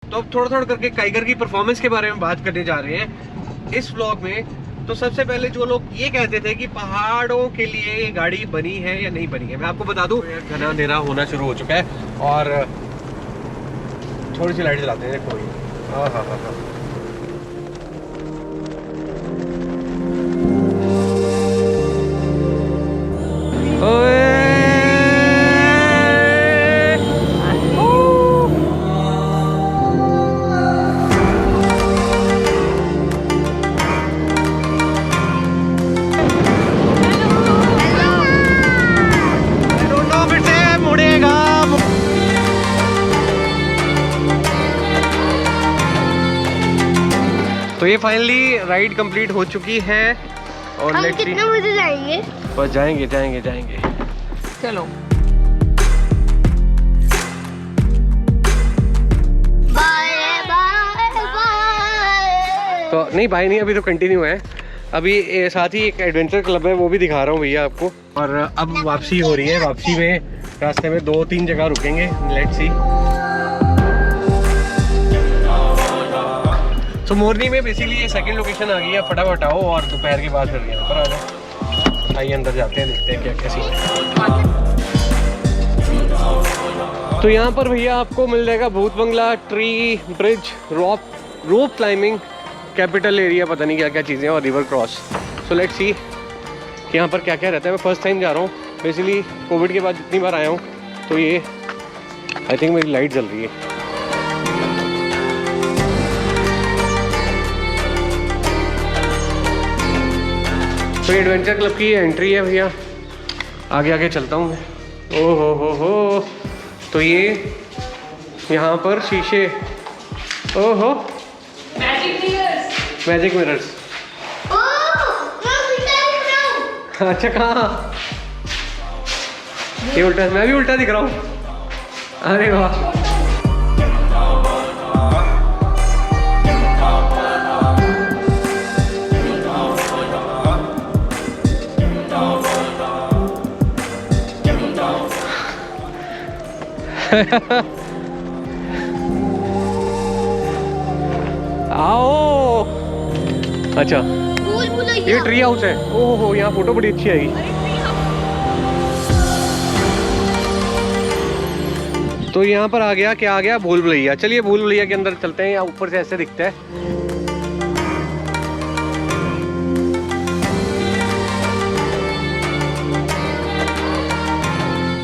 तो अब थोड़ा थोड़ा करके काइगर की परफॉर्मेंस के बारे में बात करने जा रहे हैं इस व्लॉग में। तो सबसे पहले जो लोग ये कहते थे कि पहाड़ों के लिए ये गाड़ी बनी है या नहीं बनी है, मैं आपको बता दूं घना अंधेरा होना शुरू हो चुका है और थोड़ी सी लाइट जलाते हैं। देखो हाँ हाँ हाँ हाँ, तो ये फाइनली राइड कंप्लीट हो चुकी है और हम कितने बजे जाएंगे? बस जाएंगे जाएंगे जाएंगे। चलो बाय बाय बाय। तो नहीं भाई नहीं, अभी तो कंटिन्यू है। अभी साथ ही एक एडवेंचर क्लब है, वो भी दिखा रहा हूँ भैया आपको। और अब वापसी हो रही है। वापसी में रास्ते में 2-3 जगह रुकेंगे, लेट्स सी। तो मोरनी में बेसिकली ये सेकंड लोकेशन आ गई है। फटाफट आओ और दोपहर के बाद फिर यहाँ पर आ जाओ। आइए अंदर जाते हैं, देखते हैं क्या क्या सीन है। तो यहाँ पर भैया आपको मिल जाएगा भूत बंगला, tree bridge, rope climbing, capital area, पता नहीं क्या क्या चीज़ें, और river cross. So let's see कि यहाँ पर क्या क्या रहता है। मैं फर्स्ट टाइम जा रहा हूँ बेसिकली, कोविड के बाद जितनी बार आया हूँ। तो ये आई थिंक मेरी लाइट जल रही है। तो एडवेंचर क्लब की एंट्री है भैया, आगे आगे चलता हूँ मैं। ओ हो, तो ये यहाँ पर शीशे, ओहो मैजिक मिरर्स। अच्छा कहाँ? ये उल्टा, मैं भी उल्टा दिख रहा हूँ। अरे वाह आओ। अच्छा ये ट्री हाउस है। ओहो यहाँ फोटो बड़ी अच्छी आएगी। तो यहाँ पर आ गया, क्या आ गया? भूल भुलैया। चलिए भूल भुलैया के अंदर चलते हैं। यहाँ ऊपर से ऐसे दिखता है।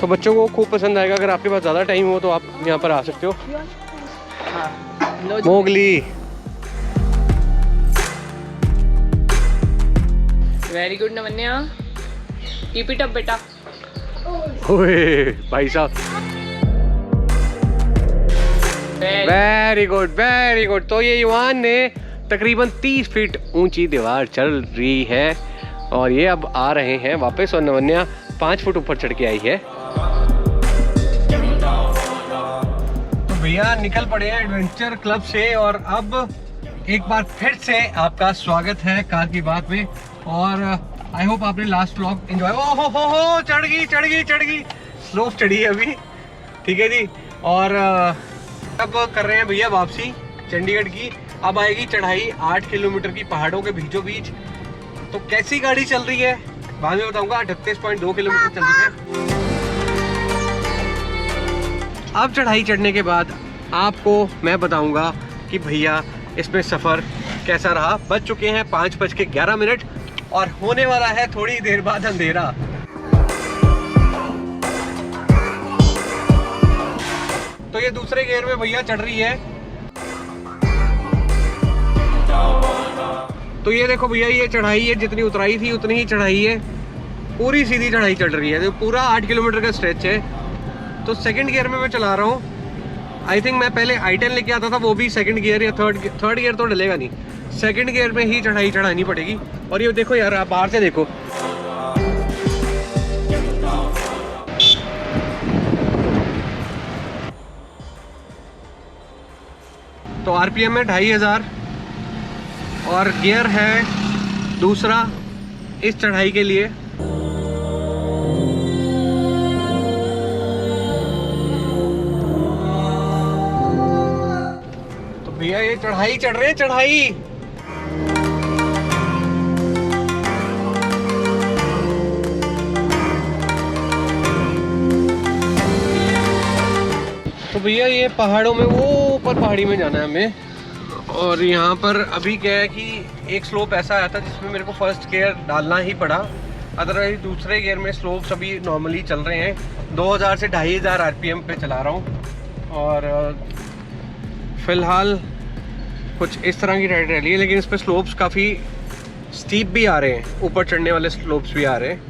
तो बच्चों को खूब पसंद आएगा। अगर आपके पास ज़्यादा टाइम हो तो आप यहाँ पर आ सकते हो। Mowgli, very good Navanya, keep it up बेटा। ओए भाई साहब, वेरी गुड वेरी गुड। तो ये युवान ने तकरीबन 30 फीट ऊंची दीवार चढ़ रही है और ये अब आ रहे हैं वापस। और नवन्या 5 फुट ऊपर चढ़ के आई है। तो भैया निकल पड़े हैं एडवेंचर क्लब से और अब एक बार फिर से आपका स्वागत है कार की बात में। और आई होप आपने लास्ट व्लॉग एंजॉय। ओहो हो, चढ़ गई स्लोप चढ़ी है अभी, ठीक है जी। और अब कर रहे हैं भैया वापसी चंडीगढ़ की। अब आएगी चढ़ाई 8 किलोमीटर की पहाड़ों के बीचों बीच। तो कैसी गाड़ी चल रही है बाद में बताऊंगा। 38.2 किलोमीटर चल रही है। अब चढ़ाई चढ़ने के बाद आपको मैं बताऊंगा कि भैया इसमें सफ़र कैसा रहा। बज चुके हैं 5:11 और होने वाला है थोड़ी देर बाद अंधेरा। तो ये दूसरे गियर में भैया चढ़ रही है। तो ये देखो भैया, ये चढ़ाई है, जितनी उतराई थी उतनी ही चढ़ाई है। पूरी सीधी चढ़ाई चढ़ रही है। तो पूरा 8 किलोमीटर का स्ट्रेच है। तो सेकंड गियर में मैं चला रहा हूँ। आई थिंक मैं पहले i10 लेके आता था, वो भी सेकंड गियर या थर्ड गियर तो डलेगा नहीं, सेकंड गियर में ही चढ़ाई चढ़ानी पड़ेगी। और ये देखो यार, आप बाहर से देखो, तो आरपीएम है 2500 और गियर है दूसरा इस चढ़ाई के लिए। भैया ये चढ़ाई चढ़ रहे हैं, चढ़ाई। तो भैया ये पहाड़ों में, वो ऊपर पहाड़ी में जाना है हमें। और यहाँ पर अभी क्या है कि एक स्लोप ऐसा आया था जिसमें मेरे को फर्स्ट गियर डालना ही पड़ा, अदरवाइज दूसरे गियर में स्लोप्स अभी नॉर्मली चल रहे हैं। 2000 से 2500 आरपीएम पे चला रहा हूँ और फ़िलहाल कुछ इस तरह की राइड रही है, लेकिन इस पर स्लोप्स काफ़ी स्टीप भी आ रहे हैं, ऊपर चढ़ने वाले स्लोप्स भी आ रहे हैं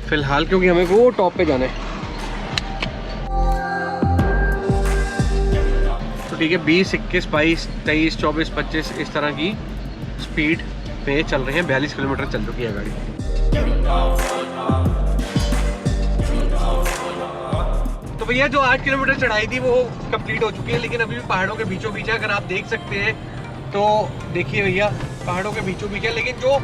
फ़िलहाल, क्योंकि हमें वो टॉप पे जाना है। ठीक है, 20, 21, 22, 23, 24, 25 इस तरह की स्पीड पे चल रहे हैं। 42 किलोमीटर चल चुकी है गाड़ी। तो भैया जो 8 किलोमीटर चढ़ाई थी वो कंप्लीट हो चुकी है, लेकिन अभी भी पहाड़ों के बीचों बीच है। अगर आप देख सकते हैं तो देखिए भैया, पहाड़ों के बीचों बीच है, लेकिन जो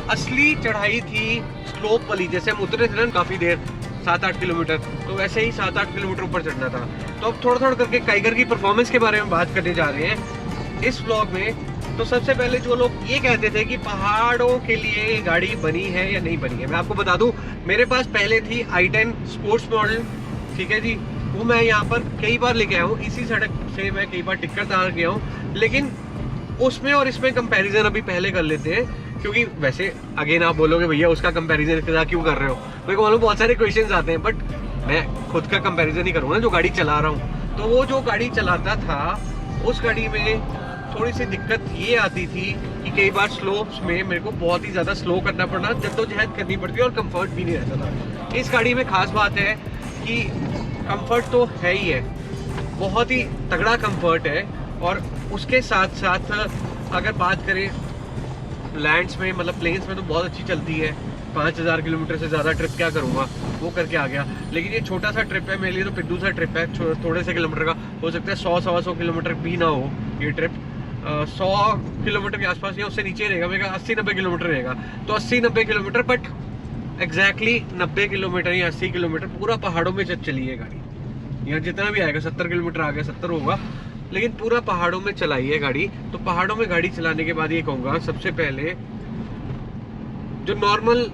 असली चढ़ाई थी स्लोप वाली, जैसे हम उतरे थे ना काफ़ी देर, 7-8 किलोमीटर, तो वैसे ही 7-8 किलोमीटर ऊपर चढ़ना था। तो अब थोड़ा थोड़ा करके काइगर की परफॉर्मेंस के बारे में बात करने जा रहे हैं इस व्लॉग में। तो सबसे पहले जो लोग ये कहते थे कि पहाड़ों के लिए ये गाड़ी बनी है या नहीं बनी है, मैं आपको बता दूं, मेरे पास पहले थी i10 स्पोर्ट्स मॉडल, ठीक है जी, वो मैं यहाँ पर कई बार लेके आया हूँ, इसी सड़क से मैं कई बार टिक्कर तार गया हूँ, लेकिन उसमें और इसमें कंपैरिजन अभी पहले कर लेते हैं, क्योंकि वैसे अगेन आप बोलोगे भैया उसका कंपैरिजन इसके साथ क्यों कर रहे हो, मेरे को मालूम बहुत सारे क्वेश्चंस आते हैं, बट मैं खुद का कंपैरिजन ही करूँगा जो गाड़ी चला रहा हूँ। तो वो जो गाड़ी चलाता था उस गाड़ी में थोड़ी सी दिक्कत ये आती थी कि कई बार स्लोप्स में मेरे को बहुत ही ज़्यादा स्लो करना पड़ना, जद्दोजहद करनी पड़ती है और कंफर्ट भी नहीं रहता था। इस गाड़ी में खास बात है कि कंफर्ट तो है ही है, बहुत ही तगड़ा कंफर्ट है, और उसके साथ साथ अगर बात करें लैंड्स में, मतलब प्लेन्स में, तो बहुत अच्छी चलती है। 5000 किलोमीटर से ज़्यादा ट्रिप क्या करूँगा, वो करके आ गया। लेकिन ये छोटा सा ट्रिप है मेरे लिए, तो पिद्दू सा ट्रिप है, थोड़े से किलोमीटर का, हो सकता है 100-125 किलोमीटर भी ना हो ये ट्रिप, 100 किलोमीटर के आसपास या उससे नीचे रहेगा, मेरा 80-90 किलोमीटर रहेगा। तो 80-90 किलोमीटर, बट एग्जैक्टली 90 किलोमीटर या 80 किलोमीटर पूरा पहाड़ों में जब चली है गाड़ी, या जितना भी आएगा 70 किलोमीटर आ गया, 70 होगा, लेकिन पूरा पहाड़ों में चलाई है गाड़ी। तो पहाड़ों में गाड़ी चलाने के बाद ये कहूँगा, सबसे पहले जो नॉर्मल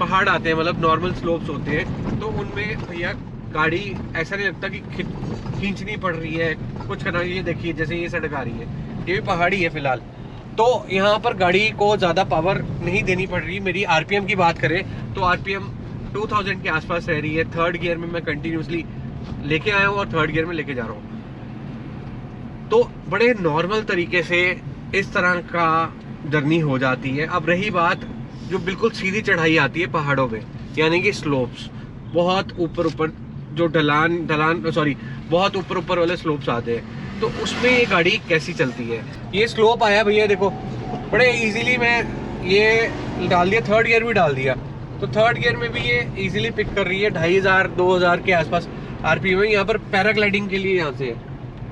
पहाड़ आते हैं, मतलब नॉर्मल स्लोप्स होते हैं, तो उनमें भैया गाड़ी ऐसा नहीं लगता कि खींचनी पड़ रही है, कुछ करना। ये देखिए जैसे ये सड़क आ रही है, ये भी पहाड़ी है फिलहाल, तो यहाँ पर गाड़ी को ज़्यादा पावर नहीं देनी पड़ रही। मेरी आरपीएम की बात करें तो आरपीएम 2000 के आसपास रह रही है। थर्ड गियर में मैं कंटिन्यूसली लेके आया हूँ और थर्ड गियर में लेके जा रहा हूँ, तो बड़े नॉर्मल तरीके से इस तरह का जर्नी हो जाती है। अब रही बात जो बिल्कुल सीधी चढ़ाई आती है पहाड़ों में, यानी कि स्लोप्स, बहुत ऊपर जो बहुत ऊपर वाले स्लोप्स आते हैं, तो उसमें ये गाड़ी कैसी चलती है। ये स्लोप आया भैया, देखो बड़े इजीली मैं ये डाल दिया, थर्ड गियर भी डाल दिया, तो थर्ड गियर में भी ये इजीली पिक कर रही है 2500-2000 के आसपास आरपीएम में। यहाँ पर पैराग्लाइडिंग के लिए यहाँ से,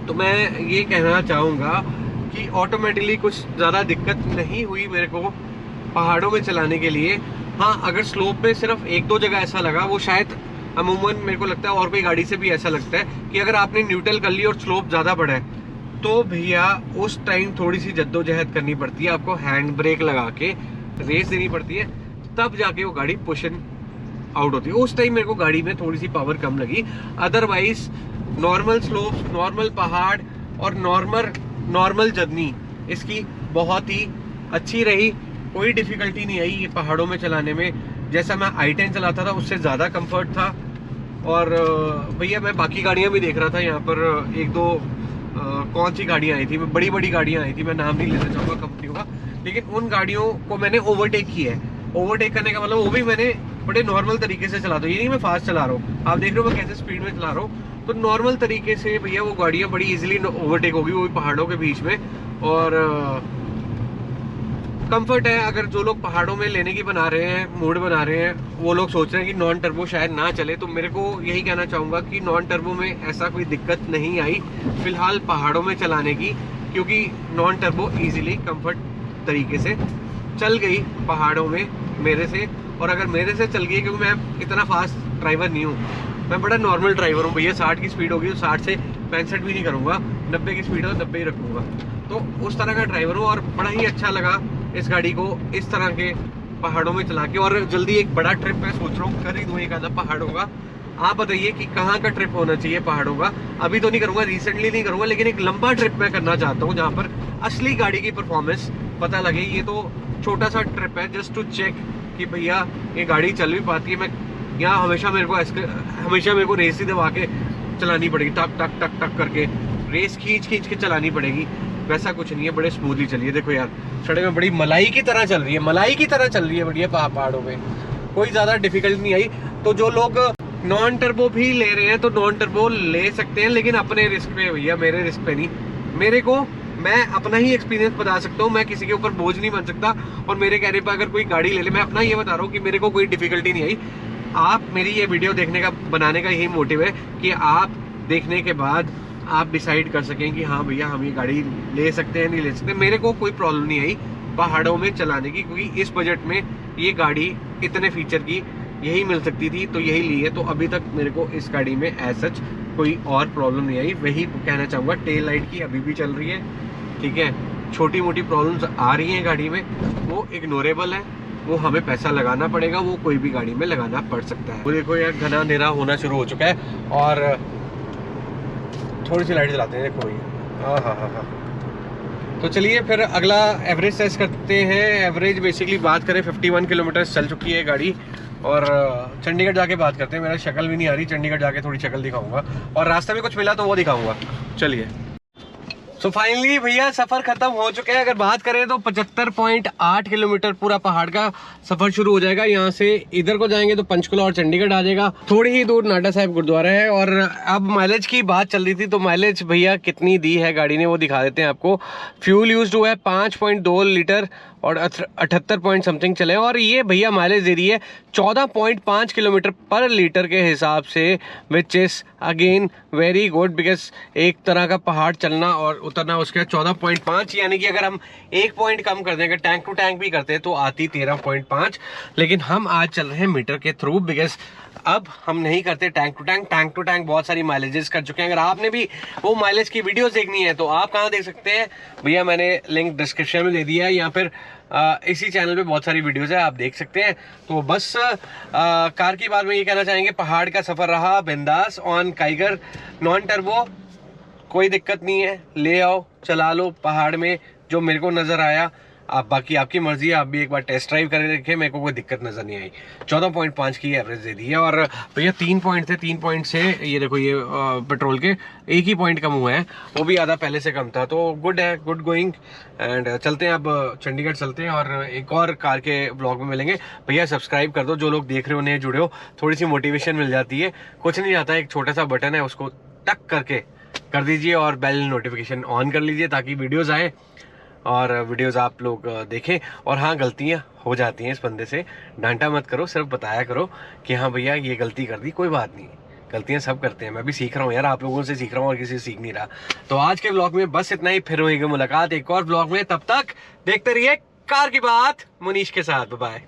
तो मैं ये कहना चाहूँगा कि ऑटोमेटिकली कुछ ज़्यादा दिक्कत नहीं हुई मेरे को पहाड़ों में चलाने के लिए। हाँ, अगर स्लोप में सिर्फ 1-2 जगह ऐसा लगा, वो शायद अमूमन मेरे को लगता है और कोई गाड़ी से भी ऐसा लगता है कि अगर आपने न्यूट्रल कर ली और स्लोप ज़्यादा बढ़ा है, तो भैया उस टाइम थोड़ी सी जद्दोजहद करनी पड़ती है, आपको हैंड ब्रेक लगा के रेस देनी पड़ती है, तब जाके वो गाड़ी पुशन आउट होती है। उस टाइम मेरे को गाड़ी में थोड़ी सी पावर कम लगी, अदरवाइज नॉर्मल स्लोप, नॉर्मल पहाड़ और नॉर्मल जर्नी इसकी बहुत ही अच्छी रही। कोई डिफ़िकल्टी नहीं आई ये पहाड़ों में चलाने में। जैसा मैं i10 चलाता था उससे ज़्यादा कंफर्ट था। और भैया मैं बाकी गाड़ियाँ भी देख रहा था, यहाँ पर 1-2 कौन सी गाड़ियाँ आई थी, बड़ी गाड़ियाँ आई थी, मैं नाम नहीं लेना चाहूँगा कंपनियों का, लेकिन उन गाड़ियों को मैंने ओवरटेक किया है। ओवरटेक करने का मतलब वो भी मैंने बड़े नॉर्मल तरीके से चलाता हूँ, ये नहीं मैं फास्ट चला रहा हूँ, आप देख रहे हो मैं कैसे स्पीड में चला रहा हूँ, तो नॉर्मल तरीके से भैया वो गाड़ियाँ बड़ी इजीली ओवरटेक होगी, वो भी पहाड़ों के बीच में। और कंफर्ट है। अगर जो लोग पहाड़ों में लेने की बना रहे हैं, मूड बना रहे हैं, वो लोग सोच रहे हैं कि नॉन टर्बो शायद ना चले, तो मेरे को यही कहना चाहूँगा कि नॉन टर्बो में ऐसा कोई दिक्कत नहीं आई फिलहाल पहाड़ों में चलाने की, क्योंकि नॉन टर्बो ईजिली कंफर्ट तरीके से चल गई पहाड़ों में मेरे से। और अगर मेरे से चल गई, क्योंकि मैं इतना फास्ट ड्राइवर नहीं हूँ, मैं बड़ा नॉर्मल ड्राइवर हूँ भैया, 60 की स्पीड होगी तो 60 से 65 भी नहीं करूँगा, 90 की स्पीड है तो 90 ही रखूँगा। तो उस तरह का ड्राइवर हूँ और बड़ा ही अच्छा लगा इस गाड़ी को इस तरह के पहाड़ों में चला के। और जल्दी एक बड़ा ट्रिप मैं सोच रहा हूँ कर ही दूँ एक आधा पहाड़ों का। आप बताइए कि कहाँ का ट्रिप होना चाहिए पहाड़ों का। अभी तो नहीं करूँगा, रिसेंटली नहीं करूँगा, लेकिन एक लंबा ट्रिप मैं करना चाहता हूँ जहाँ पर असली गाड़ी की परफॉर्मेंस पता लगे। ये तो छोटा सा ट्रिप है जस्ट टू चेक कि भैया ये गाड़ी चल भी पाती है। मैं यहाँ हमेशा मेरे को रेस ही दबा के चलानी पड़ेगी, टक टक टक टक करके रेस खींच के चलानी पड़ेगी। वैसा कुछ नहीं है, बड़े स्मूथली चलिए। देखो यार सड़क में बड़ी मलाई की तरह चल रही है, मलाई की तरह चल रही है बढ़िया पहाड़ों में, कोई ज़्यादा डिफिकल्ट नहीं आई। तो जो लोग नॉन टर्बो भी ले रहे हैं तो नॉन टर्बो ले सकते हैं, लेकिन अपने रिस्क पे भैया, मेरे रिस्क पे नहीं। मैं अपना ही एक्सपीरियंस बता सकता हूँ, मैं किसी के ऊपर बोझ नहीं बन सकता। और मेरे कहने पर अगर कोई गाड़ी ले ले, मैं अपना ये बता रहा हूँ कि मेरे को कोई डिफिकल्टी नहीं आई। आप मेरी ये वीडियो बनाने का यही मोटिव है कि आप देखने के बाद आप डिसाइड कर सकें कि हाँ भैया हम ये गाड़ी ले सकते हैं नहीं ले सकते। मेरे को कोई प्रॉब्लम नहीं आई पहाड़ों में चलाने की, क्योंकि इस बजट में ये गाड़ी इतने फीचर की यही मिल सकती थी तो यही ली है। तो अभी तक मेरे को इस गाड़ी में एज सच कोई और प्रॉब्लम नहीं आई। वही कहना चाहूँगा, टेल लाइट की अभी भी चल रही है, ठीक है। छोटी मोटी प्रॉब्लम्स आ रही हैं गाड़ी में, वो इग्नोरेबल है, वो हमें पैसा लगाना पड़ेगा, वो कोई भी गाड़ी में लगाना पड़ सकता है। वो देखो यार घना अंधेरा होना शुरू हो चुका है और थोड़ी सी लाइट जलाते हैं। देखो ये हाँ। तो चलिए फिर अगला एवरेज टेस्ट करते हैं। एवरेज बेसिकली बात करें 51 किलोमीटर चल चुकी है गाड़ी। और चंडीगढ़ जाके बात करते हैं। मेरा शक्ल भी नहीं आ रही, चंडीगढ़ जाके थोड़ी शक्ल दिखाऊंगा और रास्ते में कुछ मिला तो वो दिखाऊंगा। चलिए तो फाइनली भैया सफ़र ख़त्म हो चुका है। अगर बात करें तो 75.8 किलोमीटर पूरा पहाड़ का सफ़र शुरू हो जाएगा। यहाँ से इधर को जाएंगे तो पंचकुला और चंडीगढ़ आ जाएगा। थोड़ी ही दूर नाडा साहिब गुरुद्वारा है। और अब माइलेज की बात चल रही थी तो माइलेज भैया कितनी दी है गाड़ी ने वो दिखा देते हैं आपको। फ्यूल यूज हुआ है 5.2 लीटर और 78 पॉइंट समथिंग चले। और ये भैया माइलेज दे रही है 14.5 किलोमीटर पर लीटर के हिसाब से, which is again very good. Because एक तरह का पहाड़ चलना और उतरना उसके 14.5, यानी कि अगर हम 1 पॉइंट कम कर दें, अगर टैंक टू टैंक भी करते हैं तो आती 13.5। लेकिन हम आज चल रहे हैं मीटर के थ्रू, बिकॉज अब हम नहीं करते टैंक टू टैंक बहुत सारी माइलेजेस कर चुके हैं। अगर आपने भी वो माइलेज की वीडियोस देखनी है तो आप कहाँ देख सकते हैं भैया, मैंने लिंक डिस्क्रिप्शन में दे दिया है, या फिर इसी चैनल पे बहुत सारी वीडियोस है, आप देख सकते हैं। तो बस कार की बात में ये कहना चाहेंगे, पहाड़ का सफ़र रहा बिंदास ऑन काइगर नॉन टर्बो, कोई दिक्कत नहीं है, ले आओ चला लो पहाड़ में जो मेरे को नज़र आया। आप बाकी आपकी मर्जी है, आप भी एक बार टेस्ट ड्राइव करके देखें, मेरे को कोई दिक्कत नज़र नहीं आई। 14.5 की एवरेज दे दी है। और भैया 3 पॉइंट थे, 3 पॉइंट से ये देखो ये पेट्रोल के 1 ही पॉइंट कम हुआ है, वो भी आधा पहले से कम था। तो गुड है, गुड गोइंग। एंड चलते हैं अब चंडीगढ़ चलते हैं और एक और कार के ब्लॉग में मिलेंगे। भैया सब्सक्राइब कर दो, जो लोग देख रहे हो नए जुड़े हो, थोड़ी सी मोटिवेशन मिल जाती है। कुछ नहीं आता, एक छोटा सा बटन है उसको टक करके कर दीजिए और बेल नोटिफिकेशन ऑन कर लीजिए ताकि वीडियोज़ आए और वीडियोस आप लोग देखें। और हाँ, गलतियाँ हो जाती हैं, इस बंदे से डांटा मत करो, सिर्फ बताया करो कि हाँ भैया ये गलती कर दी, कोई बात नहीं, गलतियाँ सब करते हैं। मैं भी सीख रहा हूँ यार, आप लोगों से सीख रहा हूँ और किसी से सीख नहीं रहा। तो आज के ब्लॉग में बस इतना ही, फिर होगी मुलाकात एक और ब्लॉग में। तब तक देखते रहिए कार की बात मुनीश के साथ। बाय।